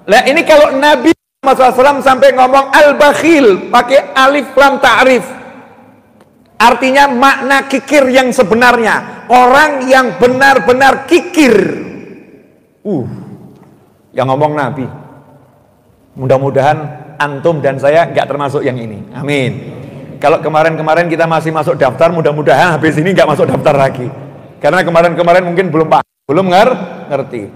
Lah ini kalau Nabi Muhammad SAW sampai ngomong al-bakhil pakai alif lam ta'rif, artinya makna kikir yang sebenarnya, orang yang benar-benar kikir. Yang ngomong Nabi. Mudah-mudahan antum dan saya nggak termasuk yang ini. Amin. Kalau kemarin-kemarin kita masih masuk daftar, mudah-mudahan habis ini nggak masuk daftar lagi. Karena kemarin-kemarin mungkin belum paham, belum ngerti.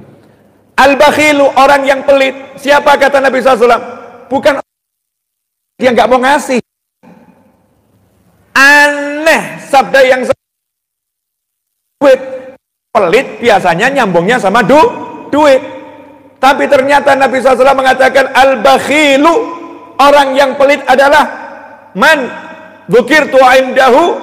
Al-bakhilu, orang yang pelit. Siapa kata Nabi SAW? Bukan dia nggak mau ngasih. Aneh sabda yang duit. Pelit biasanya nyambungnya sama duit. Tapi ternyata Nabi SAW mengatakan al-bakhilu, orang yang pelit adalah man dzukirtu indahu,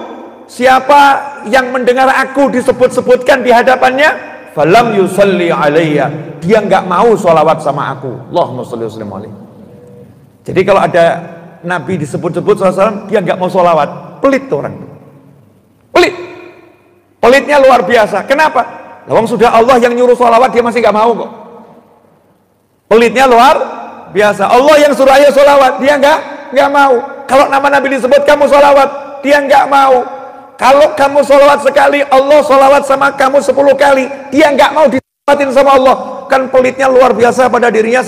siapa yang mendengar aku disebut-sebutkan di hadapannya, falam yusalli alayya, dia nggak mau sholawat sama aku. Allahumma sholli wa sallim alaihi. Jadi kalau ada Nabi disebut-sebut SAW, dia nggak mau sholawat, pelit tuh orang. Pelitnya luar biasa. Kenapa? Lawang sudah Allah yang nyuruh sholawat, dia masih nggak mau kok. Pelitnya luar biasa. Allah yang suruh ayo sholawat, dia nggak mau. Kalau nama Nabi disebut kamu sholawat, dia nggak mau. Kalau kamu sholawat sekali, Allah sholawat sama kamu 10 kali, dia nggak mau disolawatin sama Allah. Kan pelitnya luar biasa pada dirinya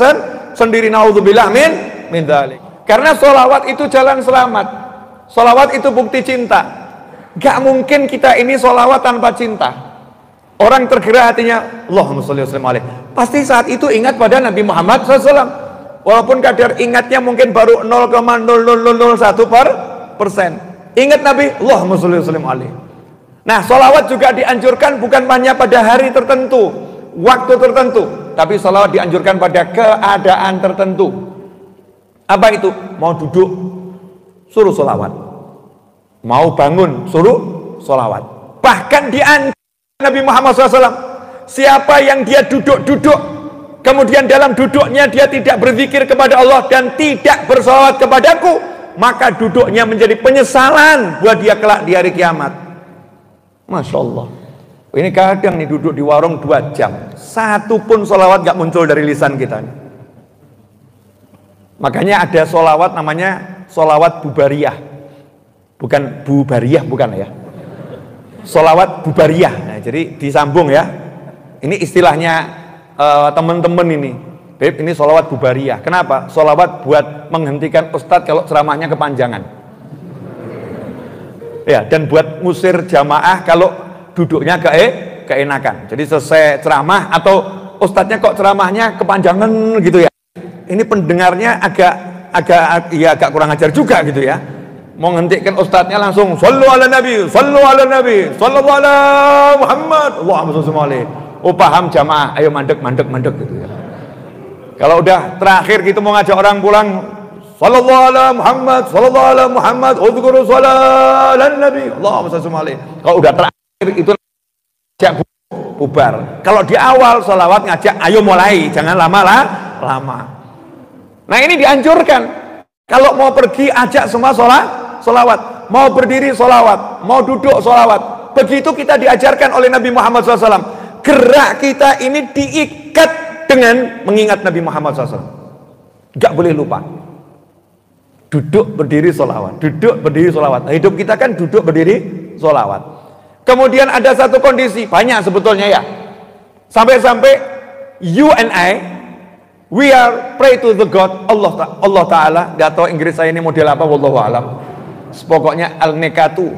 sendiri. Naudzubillah min dzalik. Karena sholawat itu jalan selamat. Sholawat itu bukti cinta. Gak mungkin kita ini sholawat tanpa cinta. Orang tergerak hatinya, Allahumma sholli wa sallim alaihi, pasti saat itu ingat pada Nabi Muhammad SAW. Walaupun kadar ingatnya mungkin baru 0,0001%. Ingat Nabi, Allahumma sholli wa sallim alaihi. Nah, sholawat juga dianjurkan bukan hanya pada hari tertentu, waktu tertentu, tapi sholawat dianjurkan pada keadaan tertentu. Apa itu? Mau duduk, suruh sholawat. Mau bangun, suruh sholawat. Bahkan dianjurkan Nabi Muhammad SAW, siapa yang dia duduk-duduk, kemudian dalam duduknya dia tidak berzikir kepada Allah dan tidak bersolawat kepadaku, maka duduknya menjadi penyesalan buat dia kelak di hari kiamat. Masya Allah. Ini kadang nih duduk di warung 2 jam, satu pun solawat gak muncul dari lisan kita. Makanya ada solawat namanya solawat bubariyah. Bukan bubariyah, bukan ya. Solawat bubariyah. Nah, jadi disambung ya. Ini istilahnya teman-teman ini. Beb, ini solawat bubariyah. Kenapa? Solawat buat menghentikan ustadz kalau ceramahnya kepanjangan. Ya, dan buat ngusir jamaah kalau duduknya keenakan. Jadi selesai ceramah atau ustadznya kok ceramahnya kepanjangan gitu ya. Ini pendengarnya agak kurang ajar juga gitu ya. Mau ngentikkan ustadznya langsung sallu ala nabi, sallallahu ala Muhammad, Allahumma sholli alaihi. Oh, paham jamaah, ayo mandek gitu ya. Kalau udah terakhir gitu mau ngajak orang pulang, sallallahu ala Muhammad, udhkuru sholalan nabi, Allahumma sholli alaihi. Kalau udah terakhir itu ngajak bubar. Kalau di awal sholawat ngajak ayo mulai, jangan lama. Nah, ini dianjurkan. Kalau mau pergi ajak semua sholawat, mau berdiri sholawat, mau duduk sholawat. Begitu kita diajarkan oleh Nabi Muhammad SAW. Gerak kita ini diikat dengan mengingat Nabi Muhammad SAW. Gak boleh lupa. Duduk berdiri sholawat, duduk berdiri sholawat. Nah, hidup kita kan duduk berdiri sholawat. Kemudian ada satu kondisi, banyak sebetulnya ya. Sampai-sampai you and I, we are pray to the God Allah Ta'ala. Gak tahu Inggris saya ini model apa, wallahu alam. Pokoknya al-nekatu.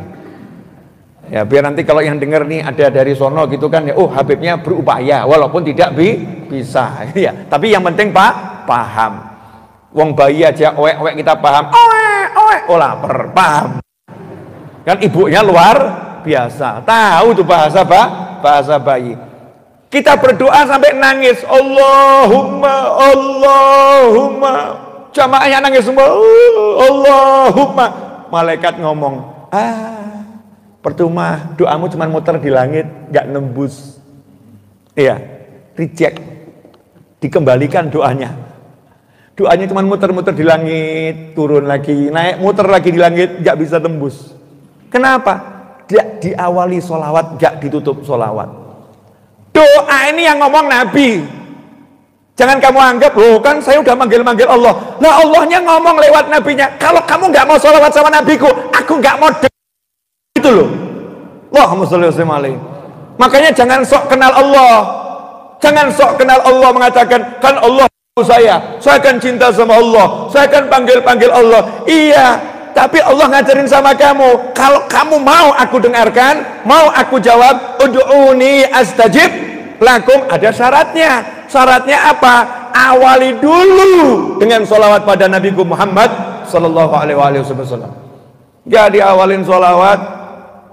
Ya, biar nanti kalau yang dengar nih ada dari sono gitu kan ya, oh Habibnya berupaya walaupun tidak bisa ya. Tapi yang penting paham. Wong bayi aja oek kita paham. Oek, oh lapar, paham. Kan ibunya luar biasa, tahu tuh bahasa bayi. Kita berdoa sampai nangis, Allahumma, jamaahnya nangis semua, Allahumma. Malaikat ngomong, percuma, doamu cuma muter di langit, gak nembus. Iya, reject, dikembalikan doanya. Doanya cuma muter-muter di langit, turun lagi, naik, muter lagi di langit, gak bisa tembus. Kenapa? Gak diawali sholawat, gak ditutup sholawat. Doa ini yang ngomong Nabi. Jangan kamu anggap, loh kan saya udah manggil-manggil Allah. Nah Allahnya ngomong lewat nabinya, kalau kamu nggak mau sholawat sama nabiku, aku nggak mau itu loh. Allahumma sholli wa sallim alaihi. Makanya jangan sok kenal Allah. Jangan sok kenal Allah mengatakan, kan Allah saya akan cinta sama Allah, saya akan panggil-panggil Allah. Iya, tapi Allah ngajarin sama kamu, kalau kamu mau aku dengarkan, mau aku jawab, ud'uni astajib lakum, ada syaratnya. Syaratnya apa? Awali dulu dengan sholawat pada Nabi Muhammad sallallahu alaihi wasallam. Gak diawalin sholawat,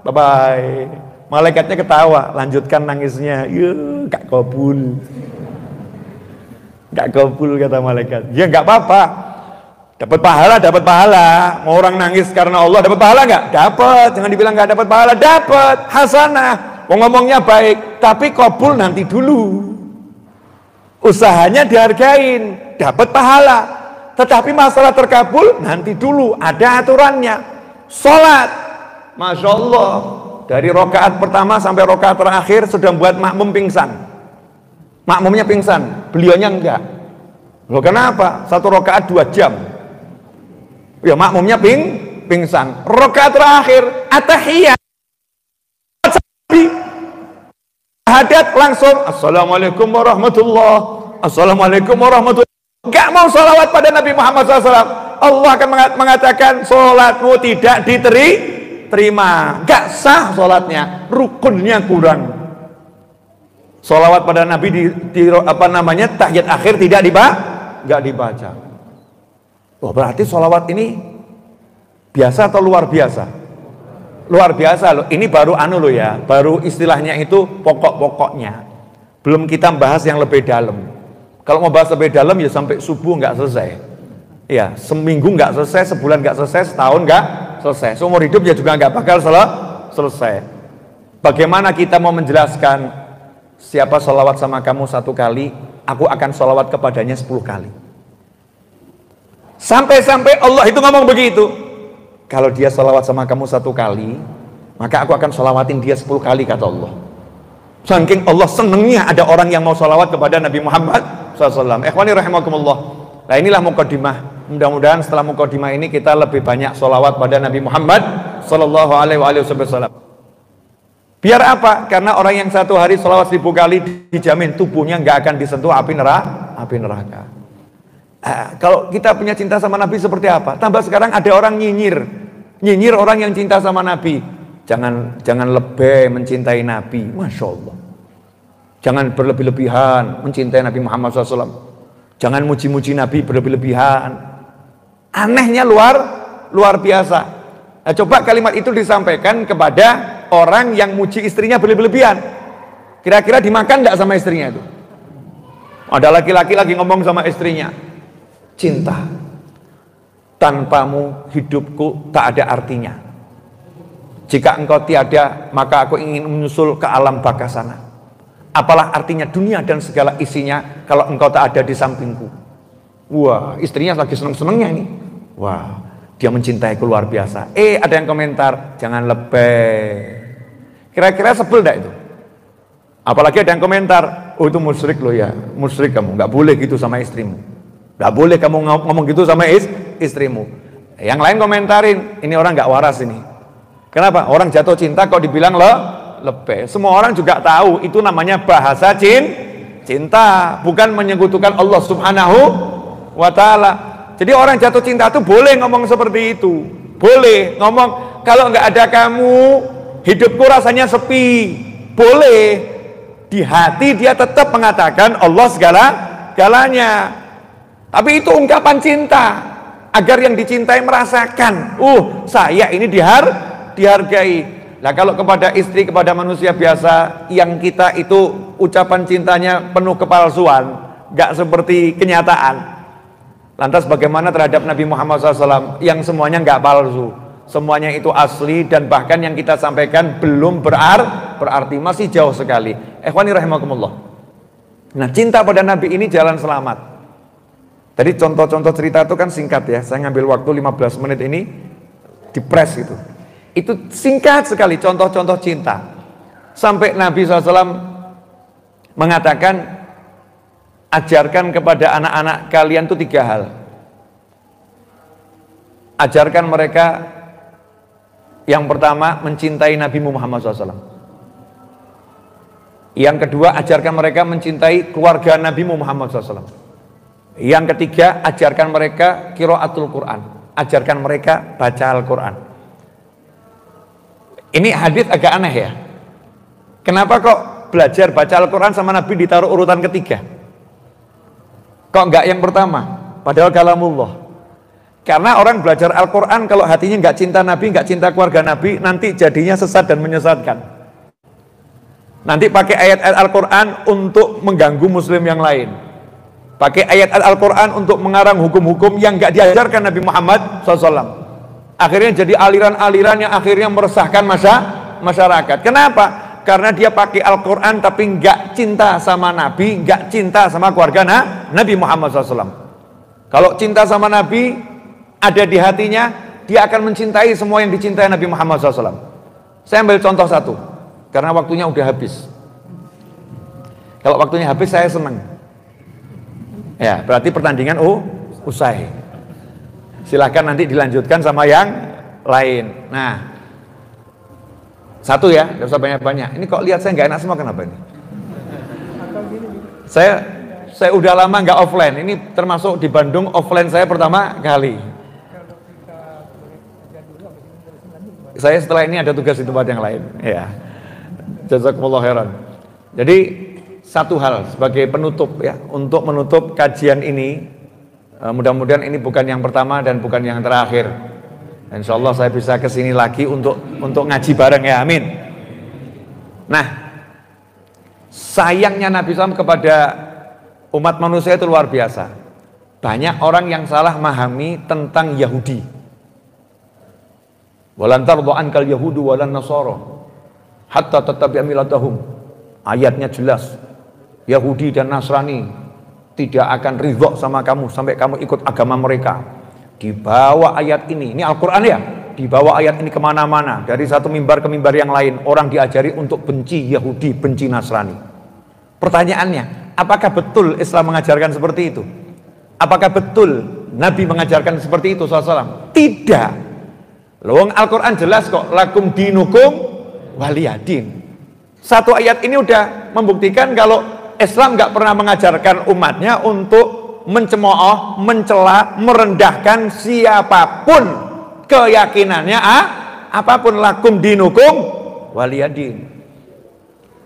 bye bye. Malaikatnya ketawa, lanjutkan nangisnya. Gak kabul. Gak kabul kata malaikat. Ya gak apa-apa. Dapat pahala. Mau orang nangis karena Allah dapat pahala nggak? Dapat. Jangan dibilang nggak dapat pahala, dapat hasanah. Mau ngomongnya baik, tapi kabul nanti dulu. Usahanya dihargain, dapat pahala. Tetapi masalah terkabul nanti dulu, ada aturannya. Sholat, masya Allah, dari rokaat pertama sampai rokaat terakhir sudah buat makmum pingsan. Makmumnya pingsan, beliaunya enggak. Loh kenapa? Satu rokaat 2 jam. Ya makmumnya pingsan. Rokaat terakhir atahiyat. Hadat langsung assalamualaikum warahmatullah, assalamualaikum warahmatullah. Gak mau sholawat pada Nabi Muhammad SAW, Allah akan mengatakan sholatmu tidak diterima, gak sah sholatnya, rukunnya kurang. Sholawat pada Nabi tahiyat akhir gak dibaca. Oh, berarti sholawat ini biasa atau luar biasa? Luar biasa loh, ini baru loh ya, baru istilahnya itu pokok-pokoknya. Belum kita bahas yang lebih dalam. Kalau mau bahas lebih dalam ya sampai subuh nggak selesai. Ya, seminggu nggak selesai, sebulan nggak selesai, setahun nggak selesai. Seumur hidup ya juga nggak bakal selesai. Bagaimana kita mau menjelaskan siapa sholawat sama kamu 1 kali, aku akan sholawat kepadanya 10 kali. Sampai-sampai Allah itu ngomong begitu. Kalau dia sholawat sama kamu 1 kali, maka aku akan sholawatin dia 10 kali, kata Allah. Saking Allah senengnya ada orang yang mau sholawat kepada Nabi Muhammad SAW. Ikhwani rahimakumullah. Nah inilah mukadimah. Mudah-mudahan setelah mukadimah ini kita lebih banyak sholawat pada Nabi Muhammad Sallallahu Alaihi Wasallam. Biar apa? Karena orang yang 1 hari sholawat 1000 kali dijamin tubuhnya nggak akan disentuh api neraka. Kalau kita punya cinta sama Nabi seperti apa? Tambah sekarang ada orang nyinyir orang yang cinta sama Nabi. Jangan lebih mencintai Nabi, masya Allah. Jangan berlebih-lebihan mencintai Nabi Muhammad SAW. Jangan muji-muji Nabi berlebih-lebihan. Anehnya luar biasa. Nah, coba kalimat itu disampaikan kepada orang yang muji istrinya berlebih-lebihan. Kira-kira dimakan nggak sama istrinya itu? Ada laki-laki lagi ngomong sama istrinya, cinta, tanpamu hidupku tak ada artinya. Jika engkau tiada, maka aku ingin menyusul ke alam baka sana. Apalah artinya dunia dan segala isinya kalau engkau tak ada di sampingku. Wah, istrinya lagi seneng-senengnya ini. Wah, dia mencintaiku luar biasa. Ada yang komentar, jangan lebih. Kira-kira sebel enggak itu? Apalagi ada yang komentar, oh itu musyrik loh ya, musyrik kamu, nggak boleh gitu sama istrimu. Gak boleh kamu ngomong gitu sama istrimu. Yang lain komentarin, ini orang gak waras ini. Kenapa? Orang jatuh cinta kok dibilang lebih. Semua orang juga tahu itu namanya bahasa cinta, bukan menyekutukan Allah Subhanahu wa Ta'ala. Jadi orang jatuh cinta itu boleh ngomong seperti itu. Boleh ngomong, kalau gak ada kamu hidupku rasanya sepi. Boleh. Di hati dia tetap mengatakan Allah segalanya. Tapi itu ungkapan cinta agar yang dicintai merasakan, saya ini dihargai. Nah kalau kepada istri, kepada manusia biasa yang kita itu ucapan cintanya penuh kepalsuan, gak seperti kenyataan. Lantas bagaimana terhadap Nabi Muhammad SAW yang semuanya gak palsu, semuanya itu asli, dan bahkan yang kita sampaikan belum berarti, masih jauh sekali. Ikhwani rahimakumullah. Nah cinta pada Nabi ini jalan selamat. Tadi contoh-contoh cerita itu kan singkat ya. Saya ngambil waktu 15 menit ini di press itu. Itu singkat sekali contoh-contoh cinta. Sampai Nabi SAW mengatakan, ajarkan kepada anak-anak kalian tuh 3 hal. Ajarkan mereka yang pertama mencintai Nabi Muhammad SAW. Yang kedua, ajarkan mereka mencintai keluarga Nabi Muhammad SAW. Yang ketiga, ajarkan mereka qiraatul Quran. Ajarkan mereka baca Al-Quran. Ini hadis agak aneh ya. Kenapa kok belajar baca Al-Quran sama Nabi ditaruh urutan ketiga? Kok enggak yang pertama? Padahal kalamullah. Karena orang belajar Al-Quran kalau hatinya enggak cinta Nabi, enggak cinta keluarga Nabi, nanti jadinya sesat dan menyesatkan. Nanti pakai ayat-ayat Al-Quran untuk mengganggu muslim yang lain. Pakai ayat-ayat Al-Quran untuk mengarang hukum-hukum yang enggak diajarkan Nabi Muhammad SAW. Akhirnya jadi aliran-aliran yang akhirnya meresahkan masyarakat. Kenapa? Karena dia pakai Al-Quran tapi enggak cinta sama Nabi, enggak cinta sama keluarga Nabi Muhammad SAW. Kalau cinta sama Nabi ada di hatinya, dia akan mencintai semua yang dicintai Nabi Muhammad SAW. Saya ambil contoh satu, karena waktunya udah habis. Kalau waktunya habis saya senang. Ya, berarti pertandingan usai. Silahkan nanti dilanjutkan sama yang lain. Nah, satu ya, gak usah banyak-banyak. Ini kok lihat saya nggak enak semua, kenapa ini? Saya udah lama nggak offline. Ini termasuk di Bandung offline saya pertama kali. Saya setelah ini ada tugas di tempat yang lain. Ya, jazakumullah khairan. Jadi satu hal sebagai penutup ya, untuk menutup kajian ini, mudah-mudahan ini bukan yang pertama dan bukan yang terakhir. Insya Allah saya bisa kesini lagi untuk ngaji bareng ya, amin. Nah, sayangnya Nabi SAW kepada umat manusia itu luar biasa. Banyak orang yang salah memahami tentang Yahudi. Walan tarda ankal yahudu walan nasara hatta tattabi'a millatahum. Ayatnya jelas. Yahudi dan Nasrani tidak akan ridho sama kamu sampai kamu ikut agama mereka. Dibawa ayat ini Al-Quran ya, dibawa ayat ini kemana-mana, dari satu mimbar ke mimbar yang lain, orang diajari untuk benci Yahudi, benci Nasrani. Pertanyaannya, apakah betul Islam mengajarkan seperti itu? Apakah betul Nabi mengajarkan seperti itu SAW? Tidak. Lawang Al-Quran jelas kok, lakum dinukum waliyadin. Satu ayat ini udah membuktikan kalau Islam nggak pernah mengajarkan umatnya untuk mencemooh, mencela, merendahkan siapapun keyakinannya, apapun. Lakum dinukum waliyadin.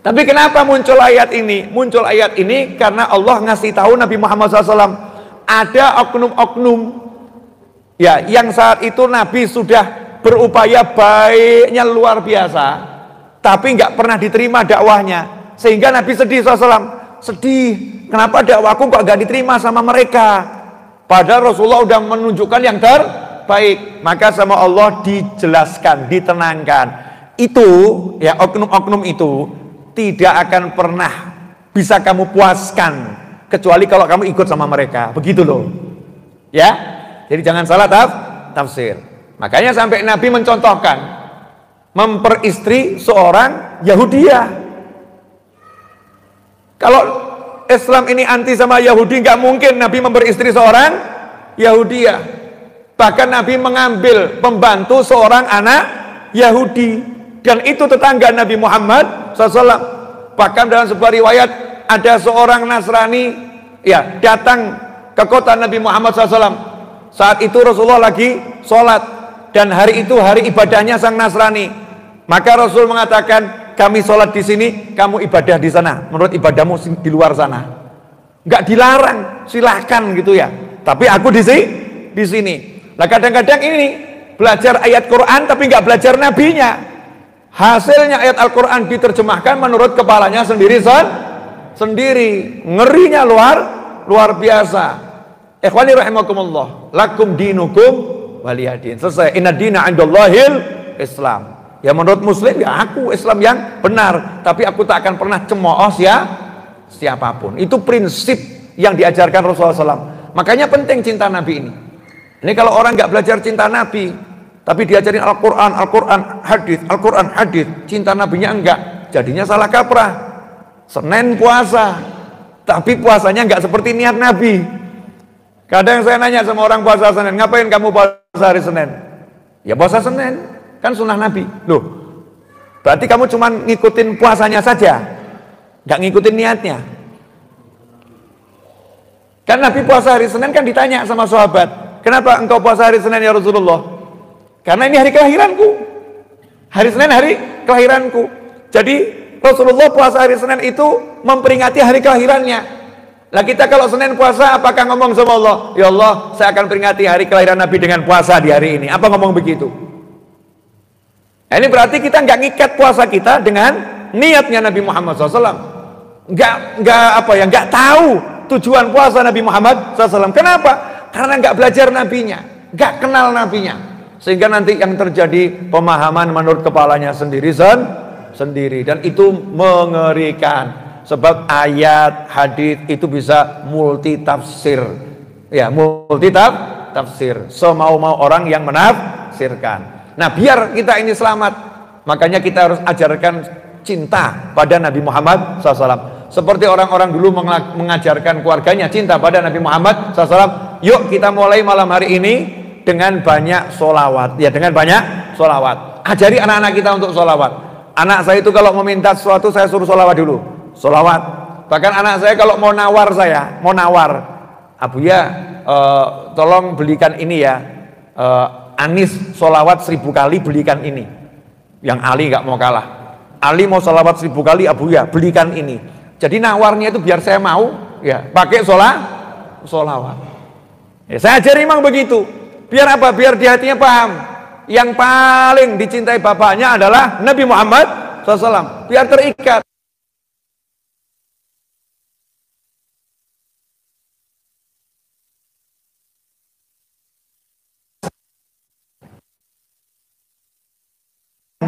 Tapi kenapa muncul ayat ini? Muncul ayat ini karena Allah ngasih tahu Nabi Muhammad SAW ada oknum-oknum ya, yang saat itu Nabi sudah berupaya baiknya luar biasa, tapi nggak pernah diterima dakwahnya, sehingga Nabi sedih SAW. Sedih, kenapa dakwahku kok nggak diterima sama mereka? Padahal Rasulullah sudah menunjukkan yang terbaik. Maka sama Allah dijelaskan, ditenangkan. Itu ya, oknum-oknum itu tidak akan pernah bisa kamu puaskan kecuali kalau kamu ikut sama mereka. Begitu loh. Ya. Jadi jangan salah tafsir. Makanya sampai Nabi mencontohkan memperistri seorang Yahudiyah. Kalau Islam ini anti sama Yahudi, nggak mungkin Nabi memperistri seorang Yahudiyah. Bahkan Nabi mengambil pembantu seorang anak Yahudi, dan itu tetangga Nabi Muhammad SAW. Bahkan dalam sebuah riwayat ada seorang Nasrani ya datang ke kota Nabi Muhammad SAW. Saat itu Rasulullah lagi sholat, dan hari itu hari ibadahnya sang Nasrani. Maka Rasul mengatakan, kami sholat di sini, kamu ibadah di sana. Menurut ibadahmu di luar sana. Nggak dilarang, silahkan gitu ya. Tapi aku di sini. Nah kadang-kadang ini belajar ayat Quran tapi nggak belajar nabinya. Hasilnya ayat Al-Quran diterjemahkan menurut kepalanya sendiri. Ngerinya luar biasa. Ikhwani rahimakumullah, lakum dinukum waliyadin. Selesai. Inna dina 'indallahil Islam. Ya menurut muslim ya aku Islam yang benar, tapi aku tak akan pernah cemooh siapapun. Itu prinsip yang diajarkan Rasulullah SAW. Makanya penting cinta Nabi ini. Ini kalau orang nggak belajar cinta Nabi, tapi diajarin Al-Quran, hadis, cinta Nabinya enggak, jadinya salah kaprah. Senin puasa, tapi puasanya nggak seperti niat Nabi. Kadang saya nanya sama orang puasa Senin, ngapain kamu puasa hari Senin? Ya puasa Senin, kan sunnah Nabi. Loh, berarti kamu cuma ngikutin puasanya saja, nggak ngikutin niatnya. Kan Nabi puasa hari Senin kan ditanya sama sahabat, kenapa engkau puasa hari Senin ya Rasulullah? Karena ini hari kelahiranku. Hari Senin hari kelahiranku. Jadi Rasulullah puasa hari Senin itu memperingati hari kelahirannya. Lah kita kalau Senin puasa apakah ngomong sama Allah, ya Allah saya akan peringati hari kelahiran Nabi dengan puasa di hari ini? Apa ngomong begitu? Nah, ini berarti kita nggak ngikat puasa kita dengan niatnya Nabi Muhammad SAW. Nggak tahu tujuan puasa Nabi Muhammad SAW. Kenapa? Karena nggak belajar nabinya, nggak kenal nabinya, sehingga nanti yang terjadi pemahaman menurut kepalanya sendiri, dan itu mengerikan. Sebab ayat hadis itu bisa multi tafsir, ya multi tafsir, semau-mau orang yang menafsirkan. Nah biar kita ini selamat, makanya kita harus ajarkan cinta pada Nabi Muhammad SAW. Seperti orang-orang dulu mengajarkan keluarganya cinta pada Nabi Muhammad SAW. Yuk kita mulai malam hari ini dengan banyak sholawat. Ya dengan banyak sholawat. Ajari anak-anak kita untuk sholawat. Anak saya itu kalau meminta sesuatu saya suruh sholawat dulu. Sholawat. Bahkan anak saya kalau mau nawar Abu ya tolong belikan ini ya, Anis sholawat 1000 kali belikan ini. Yang Ali nggak mau kalah. Ali mau sholawat 1000 kali, Abu ya belikan ini. Jadi nawarnya itu biar saya mau ya pakai sholawat. Ya, saya ajari memang begitu. Biar apa? Biar di hatinya paham. Yang paling dicintai bapaknya adalah Nabi Muhammad SAW. Biar terikat.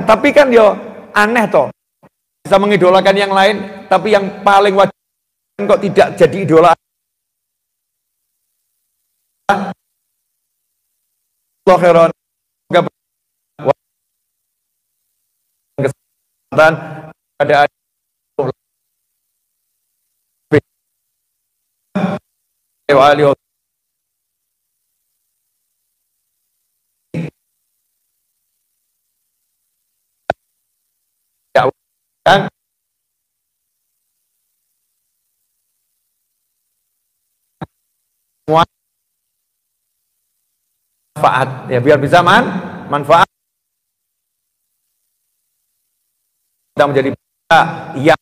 Tapi kan yo aneh toh, bisa mengidolakan yang lain, tapi yang paling wajib kok tidak jadi idola. Allah kesempatan pada manfaat ya, biar bisa manfaat kita menjadi yang